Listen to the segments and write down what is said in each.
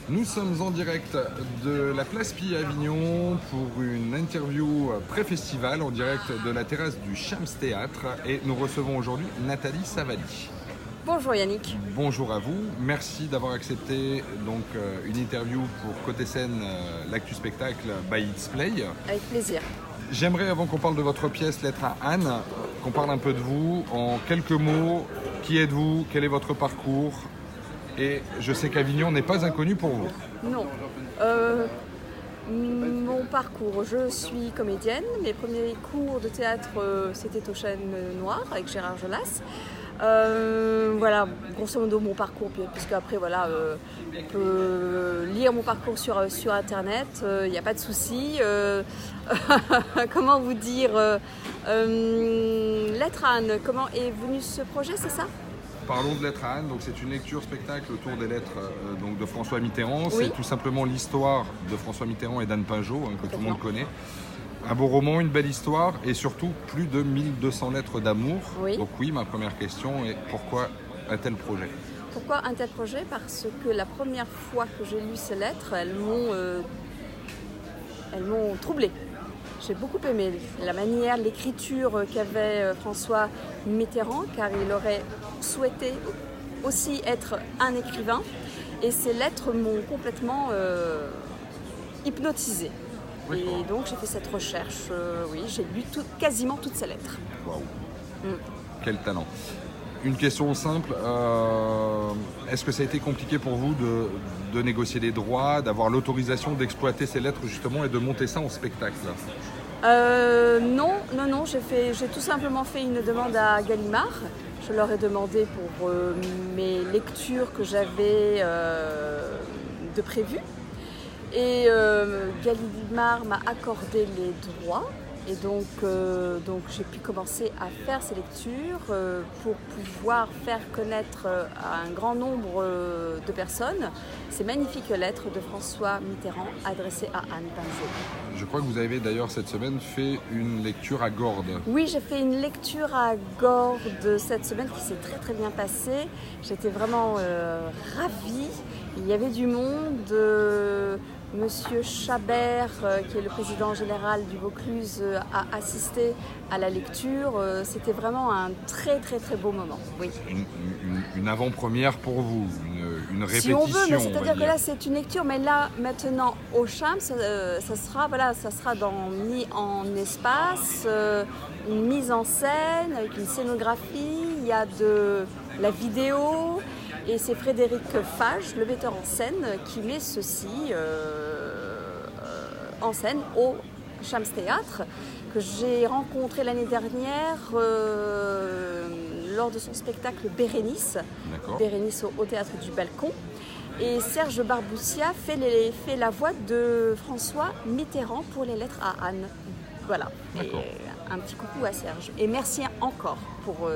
Nous sommes en direct de la Place Pie à Avignon pour une interview pré-festival en direct de la terrasse du Shams Théâtre et nous recevons aujourd'hui Nathalie Savali. Bonjour Yannick. Bonjour à vous, merci d'avoir accepté donc une interview pour Côté Scène, l'actu spectacle by It's Play. Avec plaisir. J'aimerais, avant qu'on parle de votre pièce Lettre à Anne, qu'on parle un peu de vous en quelques mots. Qui êtes-vous? Quel est votre parcours? Et je sais qu'Avignon n'est pas inconnu pour vous. Non. Mon parcours, je suis comédienne. Mes premiers cours de théâtre, c'était au Chêne Noir avec Gérard Jolas. Voilà, grosso modo mon parcours, puisque après voilà, on peut lire mon parcours sur internet, il n'y a pas de souci. Comment vous dire, Lettre à Anne, comment est venu ce projet, c'est ça? Parlons de Lettre à Anne, donc c'est une lecture spectacle autour des lettres donc de François Mitterrand. Oui. C'est tout simplement l'histoire de François Mitterrand et d'Anne Pinjot, que tout le monde connaît. Un beau roman, une belle histoire et surtout plus de 1200 lettres d'amour. Oui. Donc oui, ma première question est pourquoi un tel projet? Pourquoi un tel projet? Parce que la première fois que j'ai lu ces lettres, elles m'ont troublée. J'ai beaucoup aimé la manière, l'écriture qu'avait François Mitterrand, car il aurait souhaité aussi être un écrivain. Et ces lettres m'ont complètement hypnotisée. Oui. Et donc j'ai fait cette recherche, oui, j'ai lu quasiment toutes ces lettres. Waouh, quel talent! Une question simple, est-ce que ça a été compliqué pour vous de négocier les droits, d'avoir l'autorisation d'exploiter ces lettres justement et de monter ça en spectacle? Non, j'ai tout simplement fait une demande à Gallimard. Je leur ai demandé pour mes lectures que j'avais de prévues. Et Gallimard m'a accordé les droits. Et donc j'ai pu commencer à faire ces lectures pour pouvoir faire connaître à un grand nombre de personnes ces magnifiques lettres de François Mitterrand adressées à Anne Pinjot. Je crois que vous avez d'ailleurs cette semaine fait une lecture à Gordes. Oui, j'ai fait une lecture à Gordes cette semaine qui s'est très très bien passée. J'étais vraiment ravie. Il y avait du monde. Monsieur Chabert, qui est le président général du Vaucluse, a assisté à la lecture. C'était vraiment un très très très beau moment. Oui. Une avant-première pour vous, une répétition. Si on veut, mais c'est-à-dire que là c'est une lecture, mais là maintenant au Shams, ça sera mis en espace, une mise en scène avec une scénographie. Il y a de la vidéo. Et c'est Frédéric Fage, le metteur en scène, qui met ceci en scène au Shams Théâtre, que j'ai rencontré l'année dernière lors de son spectacle Bérénice. Bérénice au Théâtre du Balcon. Et Serge Barboussia fait la voix de François Mitterrand pour les lettres à Anne. Voilà. Et un petit coucou à Serge. Et merci encore pour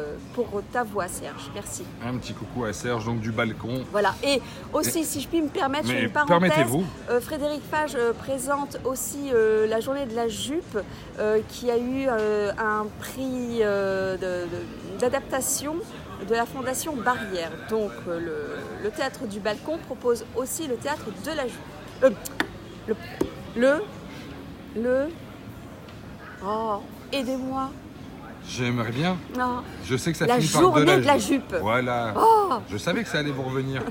ta voix, Serge. Merci. Un petit coucou à Serge, donc du Balcon. Voilà. Et aussi, si je puis me permettre, une parenthèse, permettez-vous. Frédéric Fage présente aussi la journée de la jupe qui a eu un prix d'adaptation de la Fondation Barrière. Donc le Théâtre du Balcon propose aussi le Théâtre de la jupe. Oh, aidez-moi. J'aimerais bien. Oh. Je sais que ça la finit par journée de la jupe. Voilà. Oh. Je savais que ça allait vous revenir.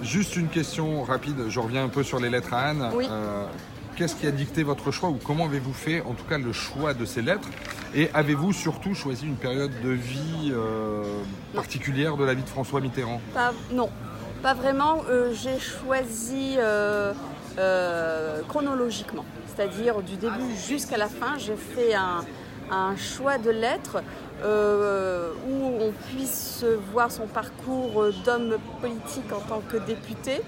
Juste une question rapide. Je reviens un peu sur les lettres à Anne. Oui. Qu'est-ce qui a dicté votre choix ou comment avez-vous fait, en tout cas, le choix de ces lettres? Et avez-vous surtout choisi une période de vie particulière de la vie de François Mitterrand? Non, pas vraiment. J'ai choisi chronologiquement. C'est-à-dire du début jusqu'à la fin, j'ai fait un choix de lettres où on puisse voir son parcours d'homme politique en tant que député,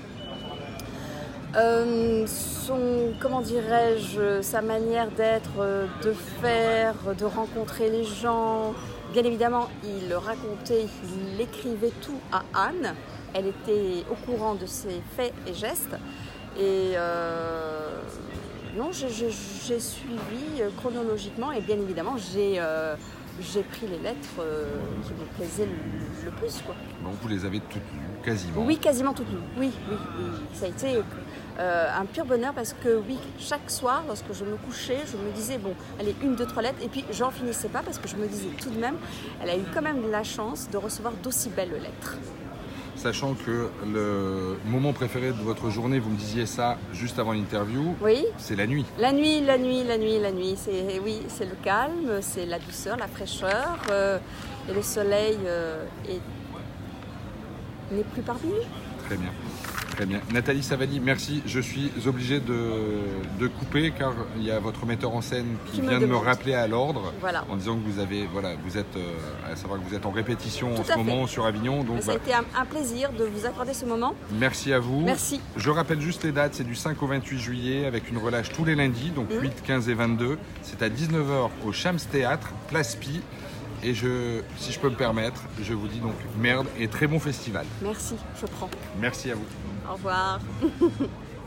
sa manière d'être, de faire, de rencontrer les gens. Bien évidemment, il racontait, il écrivait tout à Anne. Elle était au courant de ses faits et gestes. Et non, j'ai suivi chronologiquement et bien évidemment, j'ai j'ai pris les lettres qui me plaisaient le plus, quoi. Donc vous les avez toutes lues, quasiment. Oui, quasiment toutes lues. Oui. Ça a été un pur bonheur parce que oui, chaque soir, lorsque je me couchais, je me disais, bon, allez, 1, 2, 3 lettres, et puis j'en finissais pas parce que je me disais tout de même, elle a eu quand même la chance de recevoir d'aussi belles lettres. Sachant que le moment préféré de votre journée, vous me disiez ça juste avant l'interview, oui. C'est la nuit. La nuit. C'est le calme, c'est la douceur, la fraîcheur, et le soleil n'est plus parmi nous. Très bien. Très bien. Nathalie Savalli, merci. Je suis obligé de couper car il y a votre metteur en scène qui vient de me rappeler à l'ordre en disant que vous êtes à savoir que vous êtes en répétition en ce moment sur Avignon. Donc ça a été un plaisir de vous accorder ce moment. Merci à vous. Merci. Je rappelle juste les dates, c'est du 5 au 28 juillet avec une relâche tous les lundis, donc 8, 15 et 22. C'est à 19h au Chams Théâtre, Place Pi. Et si je peux me permettre, je vous dis donc merde et très bon festival. Merci, je prends. Merci à vous. Au revoir.